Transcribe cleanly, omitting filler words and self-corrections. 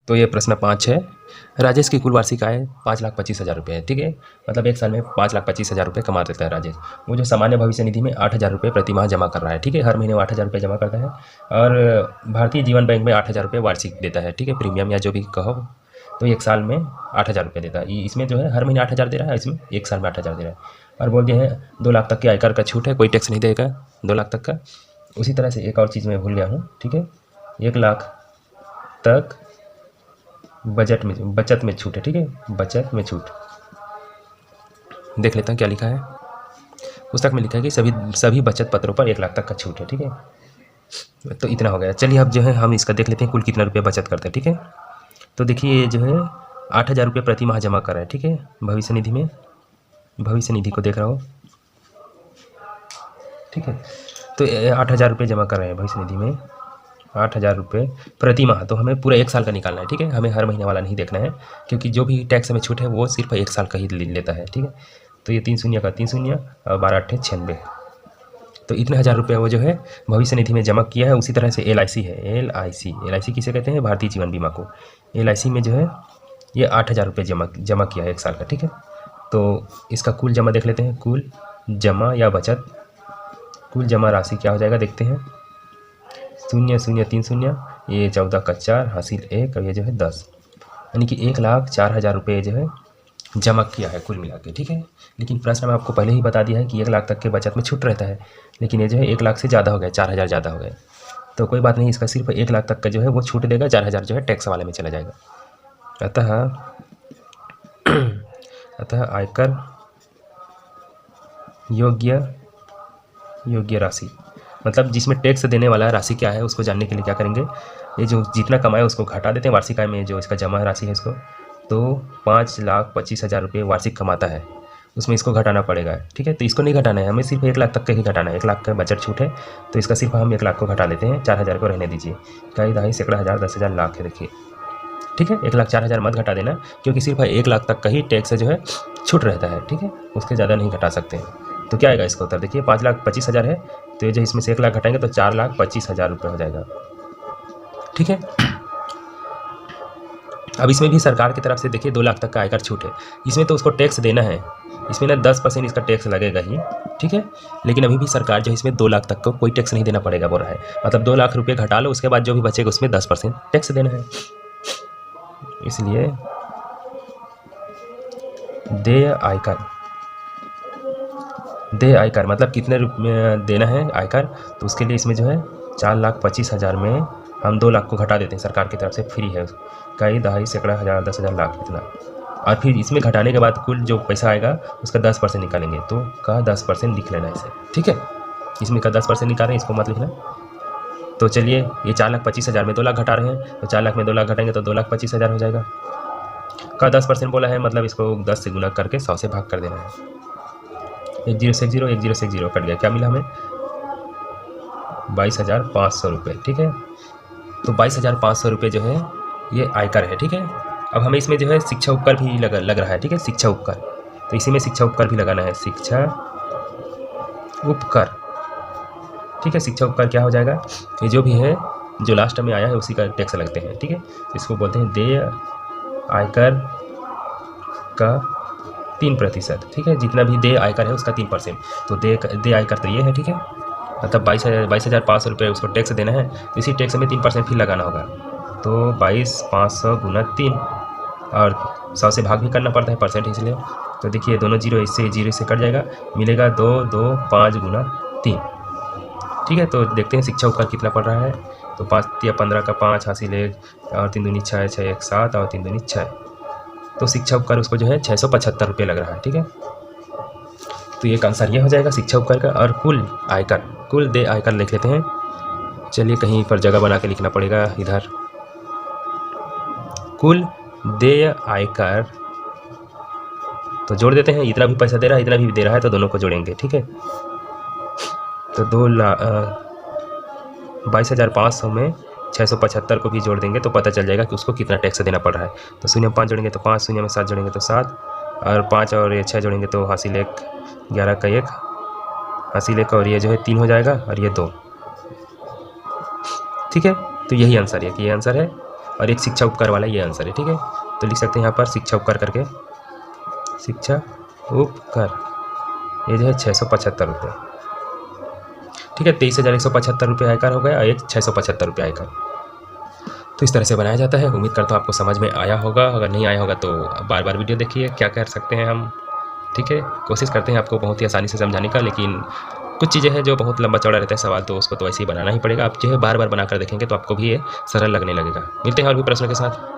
तो ये प्रश्न 5 है। राजेश की कुल वार्षिक आय 5,25,000 रुपये है। ठीक है, मतलब एक साल में 5,25,000 रुपये कमा देता है राजेश। वो जो सामान्य भविष्य निधि में 8,000 रुपये प्रति माह जमा कर रहा है। ठीक है, हर महीने वो 8,000 रुपये जमा करता है और भारतीय जीवन बैंक में 8,000 रुपये वार्षिक देता है। ठीक है, प्रीमियम या जो भी कहो, तो एक साल में 8,000 रुपये देता है। इसमें जो है हर महीने 8,000 दे रहा है, इसमें एक साल में 8,000 दे रहा है। और बोल दिया है 2 लाख तक के आयकर का छूट है, कोई टैक्स नहीं देगा 2 लाख तक का। उसी तरह से एक और चीज़ मैं भूल गया हूँ। ठीक है, 1 लाख तक बचत में छूट है। ठीक है, बचत में छूट देख लेता हूँ क्या लिखा है। पुस्तक में लिखा है कि सभी बचत पत्रों पर 1 लाख तक का छूट है। ठीक है, तो इतना हो गया। चलिए अब जो है हम इसका देख लेते हैं कुल कितना रुपये बचत करते हैं। ठीक है, तो देखिए ये जो है 8,000 रुपये प्रति माह जमा कर रहा है। ठीक है, भविष्य निधि में, भविष्य निधि को देख रहा हो। ठीक है, तो 8,000 रुपये जमा कर रहे हैं भविष्य निधि में, 8,000 रुपये प्रति माह। तो हमें पूरा एक साल का निकालना है। ठीक है, हमें हर महीने वाला नहीं देखना है, क्योंकि जो भी टैक्स में छूट है वो सिर्फ एक साल का ही लेता है। ठीक है, तो ये 3 शून्य का 3 शून्य और 12 8 96, तो इतने 1,000 रुपये वो जो है भविष्य निधि में जमा किया है। उसी तरह से LIC है, LIC किसे कहते हैं? भारतीय जीवन बीमा को। LIC में जो है ये 8,000 रुपये जमा किया है एक साल का। ठीक है, तो इसका कुल जमा देख लेते हैं। कुल जमा या बचत, कुल जमा राशि क्या हो जाएगा देखते हैं। 0 0 3 0, ये 14 का 4 हासिल 1 और ये जो है 10, यानी कि 1,04,000 रुपये जो है जमा किया है कुल मिला के। ठीक है, लेकिन प्रश्न में आपको पहले ही बता दिया है कि 1 लाख तक के बचत में छूट रहता है, लेकिन ये जो है 1 लाख से ज़्यादा हो गया, 4,000 ज़्यादा हो गए। तो कोई बात नहीं, इसका सिर्फ 1 लाख तक का जो है वो छूट देगा, 4,000 जो है टैक्स वाले में चला जाएगा। अतः आयकर योग्य राशि, मतलब जिसमें टैक्स देने वाला राशि क्या है उसको जानने के लिए क्या करेंगे, ये जो जितना कमाए उसको घटा देते हैं वार्षिक आय में, जो इसका जमा राशि है इसको। तो 5,25,000 रुपये वार्षिक कमाता है, उसमें इसको घटाना पड़ेगा। ठीक है, तो इसको नहीं घटाना है, हमें सिर्फ 1 लाख तक का ही घटाना है। 1 लाख का बजट छूट है, तो इसका सिर्फ हम 1 लाख को घटा देते हैं, 4,000 को रहने दीजिए। कई दहाई सैकड़ा हज़ार 10,000 लाख है, देखिए। ठीक है, 1 लाख 4,000 मत घटा देना, क्योंकि सिर्फ 1 लाख तक का ही टैक्स जो है छूट रहता है। ठीक है, उसके ज़्यादा नहीं घटा सकते हैं। तो क्या आएगा इसका उत्तर, देखिए 5,25,000 है, तो ये जो इसमें से 1 लाख घटाएंगे तो 4,25,000 रुपये हो जाएगा। ठीक है, अब इसमें भी सरकार की तरफ से देखिए 2 लाख तक का आयकर छूट है, इसमें तो उसको टैक्स देना है, इसमें ना 10% इसका टैक्स लगेगा ही। ठीक है, लेकिन अभी भी सरकार जो है इसमें 2 लाख तक को कोई टैक्स नहीं देना पड़ेगा बोल रहा है, मतलब 2 लाख रुपये घटा लो, उसके बाद जो भी बचेगा उसमें 10% टैक्स देना है। इसलिए देय आयकर मतलब कितने देना है आयकर, तो उसके लिए इसमें जो है 4,25,000 में हम 2 लाख को घटा देते हैं, सरकार की तरफ से फ्री है। कई दहाई सैकड़ा हज़ार 10,000 लाख इतना, और फिर इसमें घटाने के बाद कुल जो पैसा आएगा उसका 10% निकालेंगे, तो का 10% लिख लेना इसे। ठीक है, इसमें का 10% निकाल रहे हैं, इसको मत लिखना। तो चलिए ये 4,25,000 में 2 लाख घटा रहे हैं, तो 4 लाख में 2 लाख घटाएंगे तो 2,25,000 हो जाएगा। का 10% बोला है, मतलब इसको 10 से गुना करके 100 से भाग कर देना है। 1 0 से 1 0, 1 0 से 1 0 कट गया, क्या मिला हमें 22,500 रुपये। ठीक है, तो 22,500 रुपये जो है ये आयकर है। ठीक है, अब हमें इसमें जो है शिक्षा उपकर भी लग रहा है। ठीक है, शिक्षा उपकर, तो इसी में शिक्षा उपकर भी लगाना है, शिक्षा उपकर। ठीक है, शिक्षा उपकर क्या हो जाएगा, ये जो भी है जो लास्ट में आया है उसी का टैक्स लगते हैं। ठीक है, इसको बोलते हैं देय आयकर का 3%। ठीक है, जितना भी देय आयकर है उसका 3%, तो देय आयकर तो ये है। ठीक है, मतलब 22,500 रुपये उसको टैक्स देना है, तो इसी टैक्स में 3% फिर लगाना होगा, तो 22,500 गुना 3, और 100 से भाग भी करना पड़ता है परसेंट इसलिए। तो देखिए दोनों जीरो इससे जीरो से कट जाएगा, मिलेगा 2,2,5 गुना 3। ठीक है, तो देखते हैं शिक्षा उपकर कितना पड़ रहा है, तो 5 या 15 का 5 हासिल 1 और 3 दूनी 6, 6 1 7 और 3 दूनी 6, तो शिक्षा उपकर उसको जो है 675 रुपये लग रहा है। ठीक है, तो एक आंसर ये हो जाएगा शिक्षा उपकर का। और कुल देय आयकर लिख लेते हैं। चलिए कहीं पर जगह बना के लिखना पड़ेगा, इधर कुल देय आयकर, तो जोड़ देते हैं, इतना भी पैसा दे रहा है इतना भी दे रहा है, तो दोनों को जोड़ेंगे। ठीक है, तो 22,500 में 675 को भी जोड़ देंगे तो पता चल जाएगा कि उसको कितना टैक्स देना पड़ रहा है। तो 0 में 5 जोड़ेंगे तो 5, 0 में 7 जोड़ेंगे तो 7, और 5 और ये 6 जोड़ेंगे तो हासिल 1, 11 का 1 हासिल 1, और ये जो है 3 हो जाएगा और ये 2। ठीक है, तो यही आंसर है कि ये आंसर है और एक शिक्षा उपकर वाला ये आंसर है, ठीक है। तो लिख सकते हैं यहाँ पर शिक्षा उपकर करके, शिक्षा उपकर ये जो है 675 रुपये, ठीक है। 23,175 रुपये आयकर हो गया और एक 675 रुपये आयकर। तो इस तरह से बनाया जाता है। उम्मीद करता हूँ आपको समझ में आया होगा। अगर नहीं आया होगा तो बार बार वीडियो देखिए, क्या कर सकते हैं हम, ठीक है। कोशिश करते हैं आपको बहुत ही आसानी से समझाने का, लेकिन कुछ चीज़ें हैं जो बहुत लंबा चौड़ा रहता है सवाल, तो उसको तो ऐसे ही बनाना ही पड़ेगा। आप जो है बार बार बनाकर देखेंगे तो आपको भी ये सरल लगने लगेगा। मिलते हैं और भी प्रश्नों के साथ।